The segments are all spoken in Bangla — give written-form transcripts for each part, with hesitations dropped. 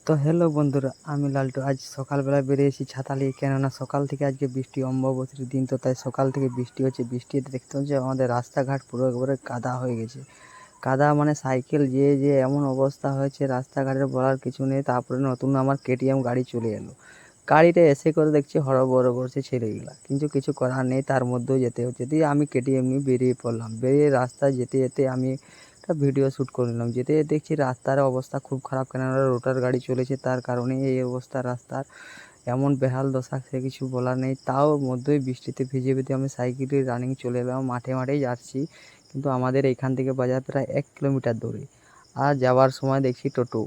তো হ্যালো বন্ধুরা, আমি লালটু। আজ সকালবেলা বেরিয়েছি ছাতা নিয়ে, কেননা সকাল থেকে আজকে বৃষ্টি, অমাবস্যার দিন তো, তাই সকাল থেকে বৃষ্টি হচ্ছে। বৃষ্টিতে দেখতে হচ্ছে আমাদের রাস্তাঘাট পুরো একবারে কাদা হয়ে গেছে। কাদা মানে সাইকেল যে এমন অবস্থা হয়েছে রাস্তাঘাটের, বলার কিছু নেই। তারপরে নতুন আমার কেটিএম গাড়ি চলে এলো। গাড়িটা এসে করে দেখছি হড়বড় করছে ছেলেগুলা, কিন্তু কিছু করার নেই, তার মধ্যেও যেতে হচ্ছে। দিয়ে আমি কেটিএম নিয়ে বেরিয়ে পড়লাম। বেরিয়ে রাস্তায় যেতে যেতে আমি একটা ভিডিও শ্যুট করে নিলাম। যেতে যেতে দেখছি রাস্তার অবস্থা খুব খারাপ, কেননা রোটার গাড়ি চলেছে, তার কারণে এই অবস্থা রাস্তার। এমন বেহাল দশা, সে কিছু বলার নেই। তাও মধ্যেই বৃষ্টিতে ভিজে ভিজে আমি সাইকেলে রানিং চলে এলাম, মাঠেই যাচ্ছি। কিন্তু আমাদের এইখান থেকে বাজার প্রায় 1 কিলোমিটার দূরে। আর যাওয়ার সময় দেখছি টোটো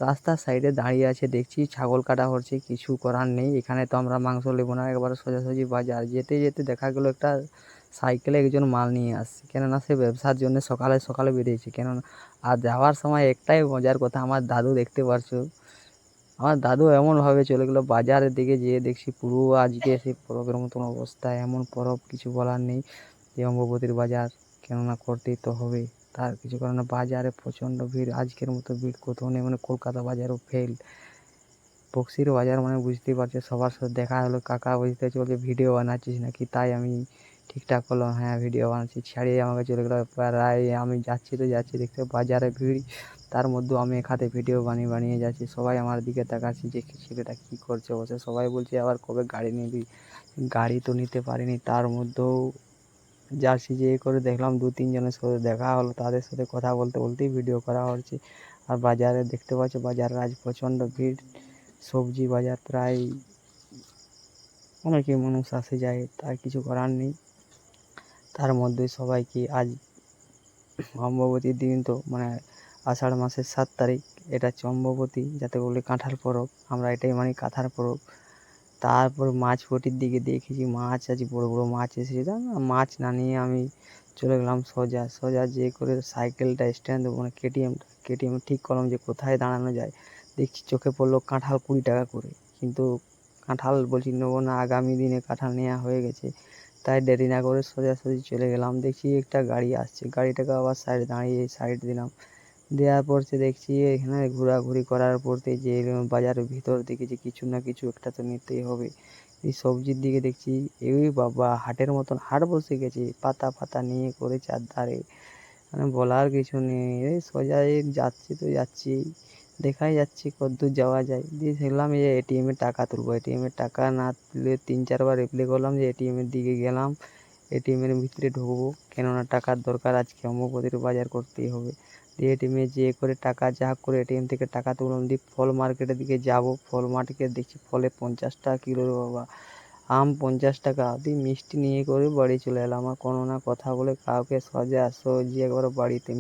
রাস্তার সাইডে দাঁড়িয়ে আছে। দেখছি ছাগল কাটা হচ্ছে, কিছু করার নেই। এখানে তো আমরা মাংস নেবো না, একবারে সোজাসুজি বাজার। যেতে যেতে দেখা গেলো একটা সাইকেলে একজন মাল নিয়ে আসছে, কেননা সে ব্যবসার জন্য সকালে সকালে বেরিয়েছে। কেননা আর যাওয়ার সময় একটাই মজার কথা, আমার দাদু দেখতে পারছো, আমার দাদু এমনভাবে চলে গেলো বাজারের দিকে। যেয়ে দেখছি পুরো আজকে সেই পরবের মতন অবস্থা। এমন পরব কিছু বলার নেই, যে অম্বুবতীর বাজার, কেননা করতেই তো হবে। তার কিছু কারণ না, বাজারে প্রচণ্ড ভিড়। আজকের মতো ভিড় কোথাও নেই, মানে কলকাতা বাজারও ফেল। বক্সির বাজার মানে বুঝতেই পারছো। সবার সাথে দেখা হলো, কাকা বুঝতে চলছে ভিডিও বানাচ্ছিস নাকি, তাই আমি ঠিকঠাক করলাম, হ্যাঁ ভিডিও বানাচ্ছি। ছাড়িয়ে আমাকে চলে গেলো প্রায়। আমি যাচ্ছি তো যাচ্ছি, দেখতে বাজারে ভিড়, তার মধ্যেও আমি এক হাতে ভিডিও বানিয়ে বানিয়ে যাচ্ছি। সবাই আমার দিকে তাকাচ্ছি যে ছেলেটা কী করছে বসে। সবাই বলছে আবার কবে গাড়ি নিবি। গাড়ি তো নিতে পারিনি, তার মধ্যেও যাচ্ছি। যে করে দেখলাম 2-3 জনের সাথে দেখা হলো, তাদের সাথে কথা বলতে বলতেই ভিডিও করা হচ্ছে। আর বাজারে দেখতে পাচ্ছ, বাজারে আজ প্রচণ্ড ভিড়। সবজি বাজার প্রায় অনেকই মানুষ আসে যায়, তার কিছু করার নেই। তার মধ্যে সবাইকে আজ অম্বুবতীর দিন তো, মানে আষাঢ় মাসের 7 তারিখ, এটা হচ্ছে অম্বুবতী, যাতে বলে কাঁঠাল পরব। আমরা এটাই মানি, কাঁঠাল পরব। তারপর মাছ পটির দিকে দেখেছি মাছ, আজ বড় বড় মাছ এসেছে। না, মাছ না নিয়ে আমি চলে গেলাম সোজা সোজা, যে করে সাইকেলটা স্ট্যান্ড, মানে কেটিএম ঠিক করলাম যে কোথায় দাঁড়ানো যায়। দেখছি চোখে পড়লো কাঁঠাল 20 টাকা করে। কিন্তু কাঁঠাল বলছি নেবো না, আগামী দিনে কাঁঠাল নেওয়া হয়ে গেছে। তাই দেরি না করে সোজাসুজি চলে গেলাম। দেখছি একটা গাড়ি আসছে, গাড়িটাকে আবার সাইড দাঁড়িয়ে সাইড দিলাম। দেওয়ার পর সে দেখছি এখানে ঘোরাঘুরি করার পরতে যে বাজারের ভিতর দিকে যে কিছু না কিছু একটা তো নিতেই হবে। এই সবজির দিকে দেখছি, এই বাবা হাটের মতন হাট বসে গেছে, পাতা পাতা নিয়ে করে চারধারে, মানে বলার কিছু নেই। এই সোজা যাচ্ছি তো যাচ্ছি, দেখাই যাচ্ছে কতদূর যাওয়া যায়। দিয়ে দেখলাম এই এটিএমের টাকা তুলবো, এটিএমের টাকা না তুলে 3-4 বার অ্যাপ্লাই করলাম, যে এটিএমের দিকে গেলাম, এটিএমের ভিতরে ঢুকবো, কেননা টাকার দরকার। আজকে অম্বুবতীর বাজার করতেই হবে। দিয়ে এটিএমে যেয়ে করে টাকা যা করে এটিএম থেকে টাকা তুললাম। দিয়ে ফল মার্কেটের দিকে যাব, ফল মার্কেটে দেখছি ফলে 50 টাকা কিলো রে বাবা। আম 50 টাকা। দিয়ে মিষ্টি নিয়ে করে বাড়ি চলে এলাম। আর কোনো না কথা বলে কাউকে সোজা একবারে বাড়িতে